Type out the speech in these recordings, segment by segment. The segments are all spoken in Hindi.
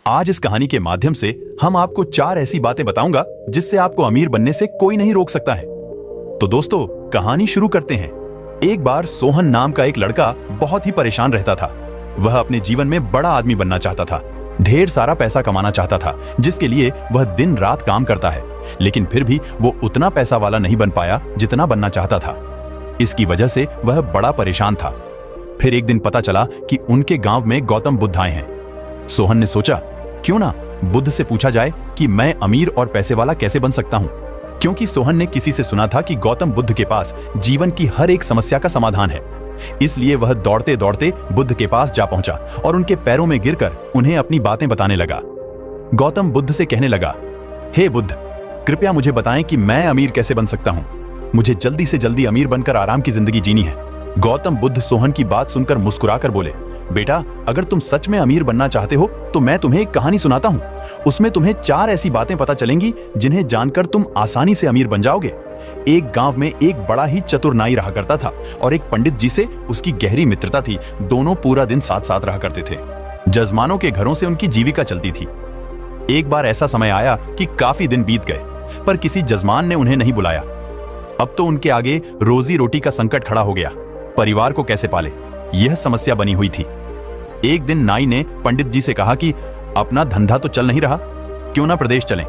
आज इस कहानी के माध्यम से हम आपको 4 ऐसी बातें बताऊंगा जिससे आपको अमीर बनने से कोई नहीं रोक सकता है। तो दोस्तों, कहानी शुरू करते हैं। एक बार सोहन नाम का एक लड़का बहुत ही परेशान रहता था। वह अपने जीवन में बड़ा आदमी बनना चाहता था, ढेर सारा पैसा कमाना चाहता था, जिसके लिए वह दिन रात काम करता है, लेकिन फिर भी वो उतना पैसा वाला नहीं बन पाया जितना बनना चाहता था। इसकी वजह से वह बड़ा परेशान था। फिर एक दिन पता चला कि उनके गांव में गौतम बुद्ध आए हैं। सोहन ने सोचा, क्यों ना बुद्ध से पूछा जाए कि मैं अमीर और पैसे वाला कैसे बन सकता हूं, क्योंकि सोहन ने किसी से सुना था कि गौतम बुद्ध के पास जीवन की हर एक समस्या का समाधान है। इसलिए वह दौड़ते दौड़ते बुद्ध के पास जा पहुंचा और उनके पैरों में गिरकर उन्हें अपनी बातें बताने लगा। गौतम बुद्ध से कहने लगा, हे बुद्ध, कृपया मुझे बताएं कि मैं अमीर कैसे बन सकता हूं। मुझे जल्दी से जल्दी अमीर बनकर आराम की जिंदगी जीनी है। गौतम बुद्ध सोहन की बात सुनकर मुस्कुराकर बोले, बेटा, अगर तुम सच में अमीर बनना चाहते हो तो मैं तुम्हें एक कहानी सुनाता हूं। उसमें तुम्हें 4 ऐसी बातें पता चलेंगी जिन्हें जानकर तुम आसानी से अमीर बन जाओगे। एक गांव में एक बड़ा ही चतुर नाई रहा करता था और एक पंडित जी से उसकी गहरी मित्रता थी। दोनों पूरा दिन साथ साथ रहा करते थे। जजमानों के घरों से उनकी जीविका चलती थी। एक बार ऐसा समय आया कि काफी दिन बीत गए, पर किसी जजमान ने उन्हें नहीं बुलाया। अब तो उनके आगे रोजी रोटी का संकट खड़ा हो गया। परिवार को कैसे पाले, यह समस्या बनी हुई थी। एक दिन नाई ने पंडित जी से कहा कि अपना धंधा तो चल नहीं रहा, क्यों ना प्रदेश चलें।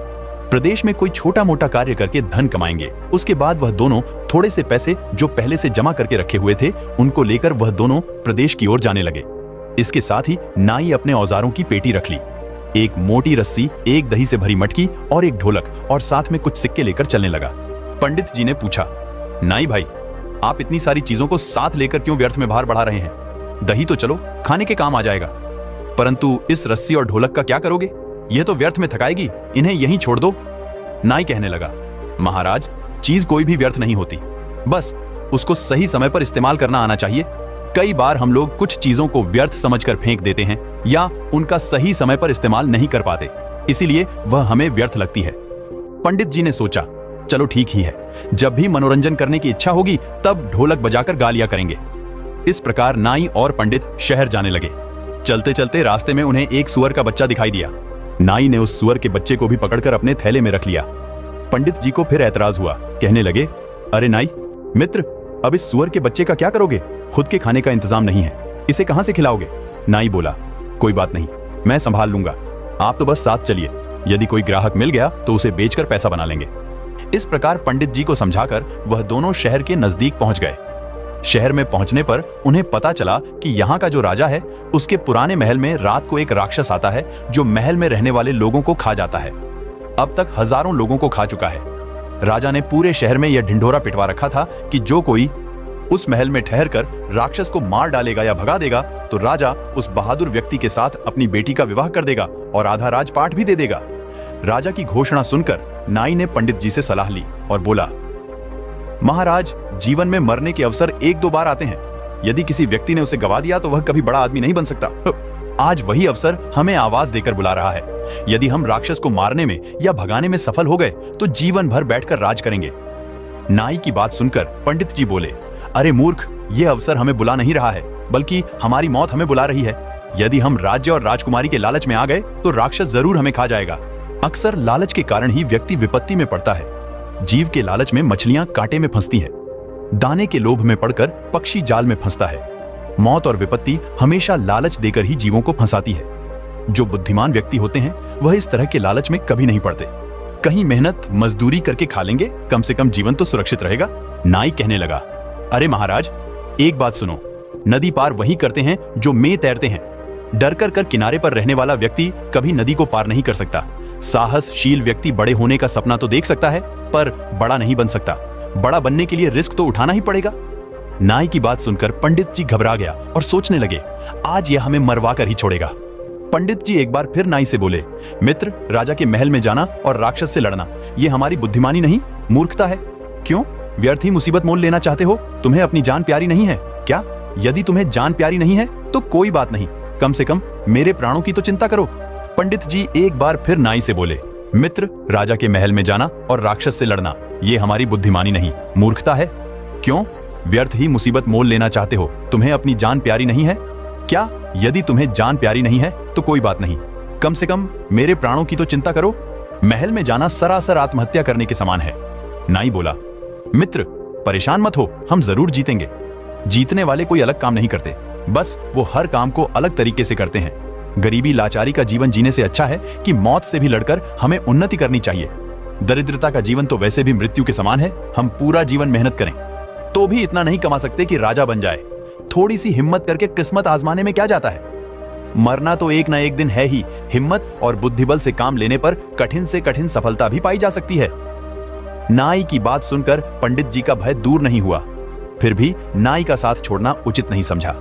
प्रदेश में कोई छोटा मोटा कार्य करके धन कमाएंगे। उसके बाद वह दोनों थोड़े से पैसे जो पहले से जमा करके रखे हुए थे उनको लेकर वह दोनों प्रदेश की ओर जाने लगे। इसके साथ ही नाई अपने औजारों की पेटी रख ली। एक मोटी रस्सी, एक दही से भरी मटकी और एक ढोलक और साथ में कुछ सिक्के लेकर चलने लगा। पंडित जी ने पूछा, नाई भाई, आप इतनी सारी चीजों को साथ लेकर क्यों व्यर्थ में भार बढ़ा रहे हैं? दही तो चलो खाने के काम आ जाएगा, परंतु इस रस्सी और ढोलक का क्या करोगे? यह तो व्यर्थ में थकाएगी, इन्हें यहीं छोड़ दो। नाई कहने लगा, महाराज, चीज कोई भी व्यर्थ नहीं होती, बस उसको सही समय पर इस्तेमाल करना आना चाहिए। कई बार हम लोग कुछ चीजों को व्यर्थ समझकर फेंक देते हैं या उनका सही समय पर इस्तेमाल नहीं कर पाते, इसीलिए वह हमें व्यर्थ लगती है। पंडित जी ने सोचा, चलो ठीक ही है, जब भी मनोरंजन करने की इच्छा होगी तब ढोलक बजाकर गा लिया करेंगे। इस प्रकार नाई और पंडित शहर जाने लगे। चलते चलते रास्ते में उन्हें एक सुअर का बच्चा दिखाई दिया। नाई ने उस सुअर के बच्चे को भी पकड़कर अपने थैले में रख लिया। पंडित जी को फिर ऐतराज हुआ। कहने लगे, अरे नाई मित्र, अब इस सुअर के बच्चे का क्या करोगे? खुद के खाने का इंतजाम नहीं है, इसे कहां से खिलाओगे? नाई बोला, कोई बात नहीं, मैं संभाल लूंगा, आप तो बस साथ चलिए। यदि कोई ग्राहक मिल गया तो उसे बेचकर पैसा बना लेंगे। इस प्रकार पंडित जी को समझाकर वह दोनों शहर के नजदीक पहुंच गए। शहर में पहुंचने पर उन्हें पता चला कि यहाँ का जो राजा है उसके पुराने महल में रात को एक राक्षस आता है जो महल में रहने वाले लोगों को खा जाता है। अब तक हजारों लोगों को खा चुका है। राजा ने पूरे शहर में यह ढिंढोरा पिटवा रखा था कि जो कोई उस महल में ठहरकर राक्षस को मार डालेगा या भगा देगा तो राजा उस बहादुर व्यक्ति के साथ अपनी बेटी का विवाह कर देगा और आधा राजपाट भी दे देगा। राजा की घोषणा सुनकर नाई ने पंडित जी से सलाह ली और बोला, महाराज, जीवन में मरने के अवसर 1-2 बार आते हैं। यदि किसी व्यक्ति ने उसे गवा दिया तो वह कभी बड़ा आदमी नहीं बन सकता। आज वही अवसर हमें आवाज देकर बुला रहा है। यदि हम राक्षस को मारने में या भगाने में सफल हो गए तो जीवन भर बैठकर राज करेंगे। नाई की बात सुनकर पंडित जी बोले, अरे मूर्ख, यह अवसर हमें बुला नहीं रहा है, बल्कि हमारी मौत हमें बुला रही है। यदि हम राज्य और राजकुमारी के लालच में आ गए तो राक्षस जरूर हमें खा जाएगा। अक्सर लालच के कारण ही व्यक्ति विपत्ति में पड़ता है। जीव के लालच में मछलियां कांटे में फंसती हैं। दाने के लोभ में पड़कर पक्षी जाल में फंसता है। मौत और विपत्ति हमेशा लालच देकर ही जीवों को फंसाती है। जो बुद्धिमान व्यक्ति होते हैं वह इस तरह के लालच में कभी नहीं पड़ते। कहीं मेहनत मजदूरी करके खा लेंगे, कम से कम जीवन तो सुरक्षित रहेगा। नाई कहने लगा, अरे महाराज, एक बात सुनो, नदी पार वही करते हैं जो में तैरते हैं। डर कर किनारे पर रहने वाला व्यक्ति कभी नदी को पार नहीं कर सकता। साहसशील व्यक्ति बड़े होने का सपना तो देख सकता है, पर बड़ा नहीं बन सकता। बड़ा बनने के लिए रिस्क तो उठाना ही पड़ेगा। नाई की बात सुनकर पंडित जी घबरा गया और सोचने लगे, आज यह हमें मरवा कर ही छोड़ेगा। पंडित जी एक बार फिर नाई से बोले, मित्र, राजा के महल में जाना और राक्षस से लड़ना यह हमारी बुद्धिमानी नहीं, मूर्खता है। क्यों व्यर्थ ही मुसीबत मोल लेना चाहते हो? तुम्हें अपनी जान प्यारी नहीं है क्या? यदि तुम्हें जान प्यारी नहीं है तो कोई बात नहीं, कम से कम मेरे प्राणों की तो चिंता करो। पंडित जी एक बार फिर नाई से बोले, मित्र, राजा के महल में जाना और राक्षस से लड़ना यह हमारी बुद्धिमानी नहीं, मूर्खता है। क्यों व्यर्थ ही मुसीबत मोल लेना चाहते हो? तुम्हें अपनी जान प्यारी नहीं है क्या? यदि तुम्हें जान प्यारी नहीं है तो कोई बात नहीं, कम से कम मेरे प्राणों की तो चिंता करो। महल में जाना सरासर आत्महत्या करने के समान है। नाई बोला, मित्र परेशान मत हो, हम जरूर जीतेंगे। जीतने वाले कोई अलग काम नहीं करते, बस वो हर काम को अलग तरीके से करते हैं। गरीबी लाचारी का जीवन जीने से अच्छा है कि मौत से भी लड़कर हमें उन्नति करनी चाहिए। दरिद्रता का जीवन तो वैसे भी मृत्यु के समान है। हम पूरा जीवन मेहनत करें तो भी इतना नहीं कमा सकते कि राजा बन जाए। थोड़ी सी हिम्मत करके किस्मत आजमाने में क्या जाता है। मरना तो एक ना एक दिन है ही। हिम्मत और बुद्धिबल से काम लेने पर कठिन से कठिन सफलता भी पाई जा सकती है। नाई की बात सुनकर पंडित जी का भय दूर नहीं हुआ, फिर भी नाई का साथ छोड़ना उचित नहीं समझा।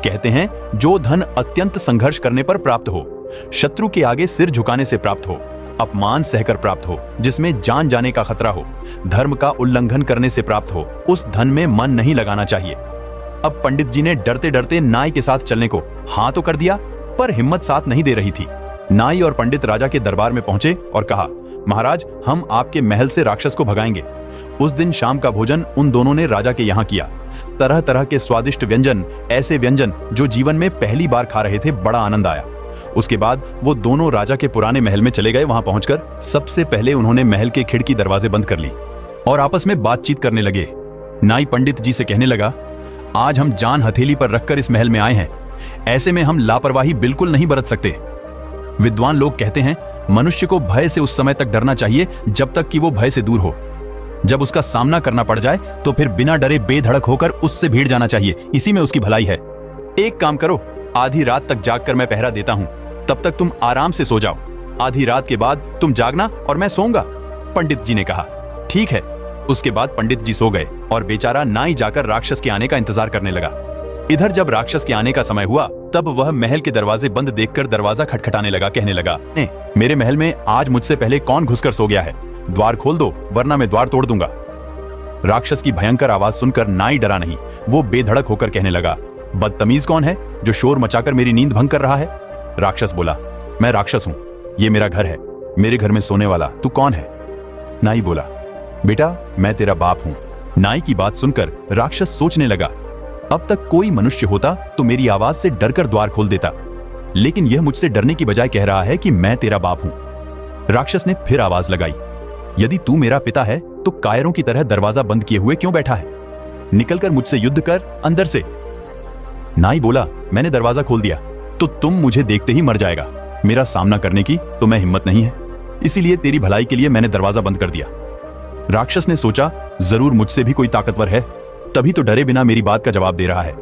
कहते हैं, जो धन अत्यंत संघर्ष करने पर प्राप्त हो, शत्रु के आगे सिर झुकाने से प्राप्त हो, अपमान सहकर प्राप्त हो, जिसमें जान जाने का खतरा हो, धर्म का उल्लंघन करने से प्राप्त हो, उस धन में मन नहीं लगाना चाहिए। अब पंडित जी ने डरते डरते नाई के साथ चलने को हाँ तो कर दिया, पर हिम्मत साथ नहीं दे रही थी। नाई और पंडित राजा के दरबार में पहुंचे और कहा, महाराज हम आपके महल से राक्षस को भगाएंगे। उस दिन शाम का भोजन उन दोनों ने राजा के यहाँ किया। तरह तरह के स्वादिष्ट व्यंजन, ऐसे व्यंजन जो जीवन में पहली बार खा रहे थे, बड़ा आनंद आया। उसके बाद वो दोनों राजा के पुराने महल में चले गए। वहां पहुंचकर सबसे पहले उन्होंने महल के खिड़की दरवाजे बंद कर ली और आपस में बातचीत करने लगे। नाई पंडित जी से कहने लगा, आज हम जान हथेली पर रखकर इस महल में आए हैं, ऐसे में हम लापरवाही बिल्कुल नहीं बरत सकते। विद्वान लोग कहते हैं, मनुष्य को भय से उस समय तक डरना चाहिए जब तक कि वो भय से दूर हो। जब उसका सामना करना पड़ जाए तो फिर बिना डरे बेधड़क होकर उससे भिड़ जाना चाहिए, इसी में उसकी भलाई है। एक काम करो, आधी रात तक जागकर मैं पहरा देता हूं, तब तक तुम आराम से सो जाओ। आधी रात के बाद तुम जागना और मैं सोऊंगा। पंडित जी ने कहा, ठीक है। उसके बाद पंडित जी सो गए और बेचारा नाई जाकर राक्षस के आने का इंतजार करने लगा। इधर जब राक्षस के आने का समय हुआ, तब वह महल के दरवाजे बंद देखकर दरवाजा खटखटाने लगा। कहने लगा, मेरे महल में आज मुझसे पहले कौन घुसकर सो गया है? द्वार खोल दो, वरना मैं द्वार तोड़ दूंगा। राक्षस की भयंकर आवाज सुनकर नाई डरा नहीं, वो बेधड़क होकर कहने लगा, बदतमीज कौन है जो शोर मचाकर मेरी नींद भंग कर रहा है? राक्षस बोला, मैं राक्षस हूं, ये मेरा घर है, मेरे घर में सोने वाला तू कौन है? नाई बोला, बेटा मैं तेरा बाप हूं। नाई की बात सुनकर राक्षस सोचने लगा, अब तक कोई मनुष्य होता तो मेरी आवाज से डरकर द्वार खोल देता, लेकिन यह मुझसे डरने की बजाय कह रहा है कि मैं तेरा बाप हूं। राक्षस ने फिर आवाज लगाई, यदि तू मेरा पिता है तो कायरों की तरह दरवाजा बंद किए हुए क्यों बैठा है? निकलकर मुझसे युद्ध कर अंदर से। नाई बोला, मैंने दरवाजा खोल दिया तो तुम मुझे देखते ही मर जाएगा। मेरा सामना करने की तो मैं हिम्मत नहीं है, इसीलिए तेरी भलाई के लिए मैंने दरवाजा बंद कर दिया। राक्षस ने सोचा, जरूर मुझसे भी कोई ताकतवर है, तभी तो डरे बिना मेरी बात का जवाब दे रहा है।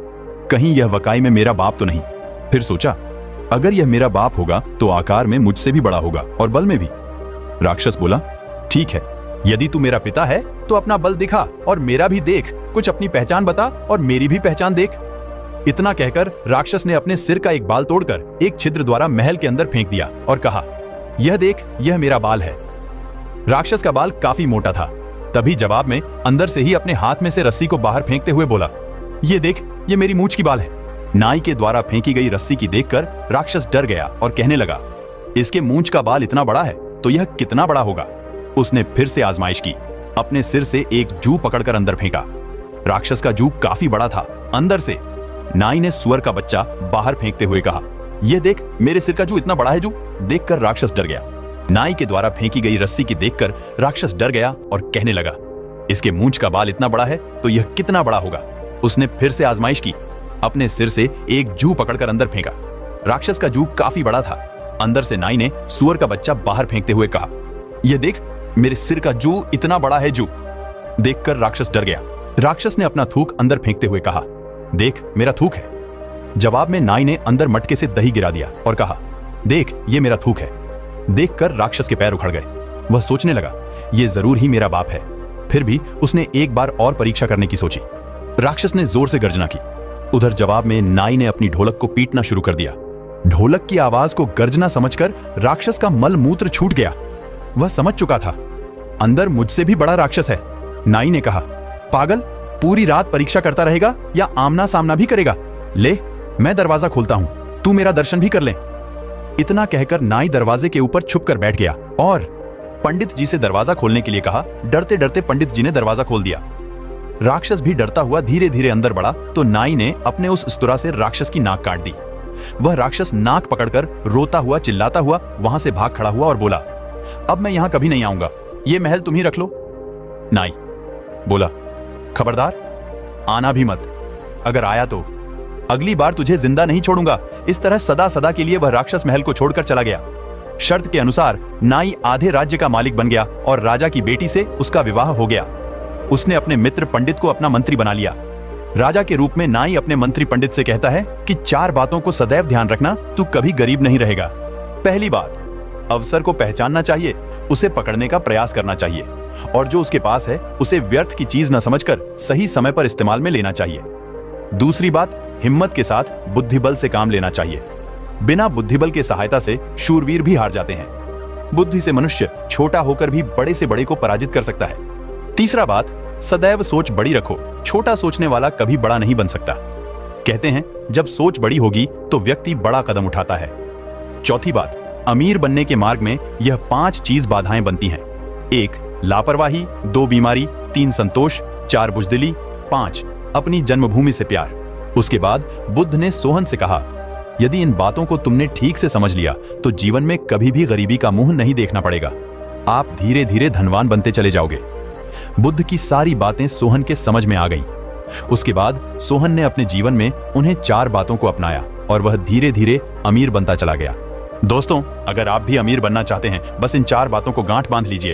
कहीं यह वकाई में मेरा बाप तो नहीं? फिर सोचा, अगर यह मेरा बाप होगा तो आकार में मुझसे भी बड़ा होगा और बल में भी। राक्षस बोला, ठीक है, यदि तू मेरा पिता है तो अपना बल दिखा और मेरा भी देख, कुछ अपनी पहचान बता और मेरी भी पहचान देख। इतना कहकर राक्षस ने अपने सिर का एक बाल तोड़कर एक छिद्र द्वारा महल के अंदर फेंक दिया और कहा, यह देख, यह मेरा बाल है। राक्षस का बाल काफी मोटा था। तभी जवाब में अंदर से ही अपने हाथ में से रस्सी को बाहर फेंकते हुए बोला, ये देख, ये मेरी मूंछ की बाल है। नाई के द्वारा फेंकी गई रस्सी की देखकर राक्षस डर गया और कहने लगा, इसके मूंछ का बाल इतना बड़ा है तो यह कितना बड़ा होगा? उसने फिर से आजमाइश की, अपने सिर से एक जू पकड़कर अंदर फेंका। राक्षस का जू काफी बड़ा था। अंदर से नाई ने सुअर का बच्चा बाहर फेंकते हुए कहा, यह देख, मेरे सिर का जू इतना बड़ा है। जू देखकर राक्षस डर गया। नाई के द्वारा फेंकी गई रस्सी की देखकर राक्षस डर गया और कहने लगा, इसके मूंछ का बाल इतना बड़ा है तो यह कितना बड़ा होगा? उसने फिर से आजमाइश की, अपने सिर से एक जू पकड़कर अंदर फेंका। राक्षस का जू काफी बड़ा था। अंदर से नाई ने सुअर का बच्चा बाहर फेंकते हुए कहा, यह देख, मेरे सिर का जू इतना बड़ा है। जू देखकर राक्षस डर गया। राक्षस ने अपना थूक अंदर फेंकते हुए कहा, देख, मेरा थूक है। जवाब में नाई ने अंदर मटके से दही गिरा दिया और कहा, देख, ये मेरा थूक है। देखकर राक्षस के पैर उखड़ गए। वह सोचने लगा, ये जरूर ही मेरा बाप है। फिर भी उसने एक बार और परीक्षा करने की सोची। राक्षस ने जोर से गर्जना की। उधर जवाब में नाई ने अपनी ढोलक को पीटना शुरू कर दिया। ढोलक की आवाज को गर्जना समझकर राक्षस का मल मूत्र छूट गया। वह समझ चुका था, अंदर मुझसे भी बड़ा राक्षस है। नाई ने कहा, पागल, पूरी रात परीक्षा करता रहेगा या आमना सामना भी करेगा? ले, मैं दरवाजा खोलता हूं, तू मेरा दर्शन भी कर ले। इतना कहकर नाई दरवाजे के ऊपर छुपकर बैठ गया और पंडित जी से दरवाजा खोलने के लिए कहा। डरते डरते पंडित जी ने दरवाजा खोल दिया। राक्षस भी डरता हुआ धीरे धीरे अंदर बढ़ा तो नाई ने अपने उस स्तुरा से राक्षस की नाक काट दी। वह राक्षस नाक पकड़कर रोता हुआ चिल्लाता हुआ वहां से भाग खड़ा हुआ और बोला, अब मैं यहां कभी नहीं आऊंगा, ये महल तुम ही रख लो। नाई बोला, खबरदार आना भी मत, अगर आया तो अगली बार तुझे जिंदा नहीं छोड़ूंगा। इस तरह सदा सदा के लिए वह राक्षस महल को छोड़कर चला गया। शर्त के अनुसार नाई आधे राज्य का मालिक बन गया और राजा की बेटी से उसका विवाह हो गया। उसने अपने मित्र पंडित को अपना मंत्री बना लिया। राजा के रूप में नाई अपने मंत्री पंडित से कहता है कि 4 बातों को सदैव ध्यान रखना, तू कभी गरीब नहीं रहेगा। पहली बात, अवसर को पहचानना चाहिए, उसे पकड़ने का प्रयास करना चाहिए और जो उसके पास है उसे व्यर्थ की चीज न समझकर सही समय पर इस्तेमाल में लेना चाहिए। दूसरी बात, हिम्मत के साथ बुद्धिबल से काम लेना चाहिए। बिना बुद्धिबल के सहायता से शूरवीर भी हार जाते हैं। बुद्धि से मनुष्य छोटा होकर भी बड़े से बड़े को पराजित कर सकता है। तीसरा बात, सदैव सोच बड़ी रखो, छोटा सोचने वाला कभी बड़ा नहीं बन सकता। कहते हैं जब सोच बड़ी होगी तो व्यक्ति बड़ा कदम उठाता है। चौथी बात, अमीर बनने के मार्ग में यह 5 चीज बाधाएं बनती हैं। 1 लापरवाही, 2 बीमारी, 3 संतोष, 4 बुजदिली, 5 अपनी जन्मभूमि से प्यार। उसके बाद बुद्ध ने सोहन से कहा, यदि इन बातों को तुमने ठीक से समझ लिया तो जीवन में कभी भी गरीबी का मुंह नहीं देखना पड़ेगा। आप धीरे धीरे धनवान बनते चले जाओगे। बुद्ध की सारी बातें सोहन के समझ में आ गईं। उसके बाद सोहन ने अपने जीवन में उन्हें 4 बातों को अपनाया और वह धीरे धीरे अमीर बनता चला गया। दोस्तों, अगर आप भी अमीर बनना चाहते हैं, बस इन 4 बातों को गांठ बांध लीजिए।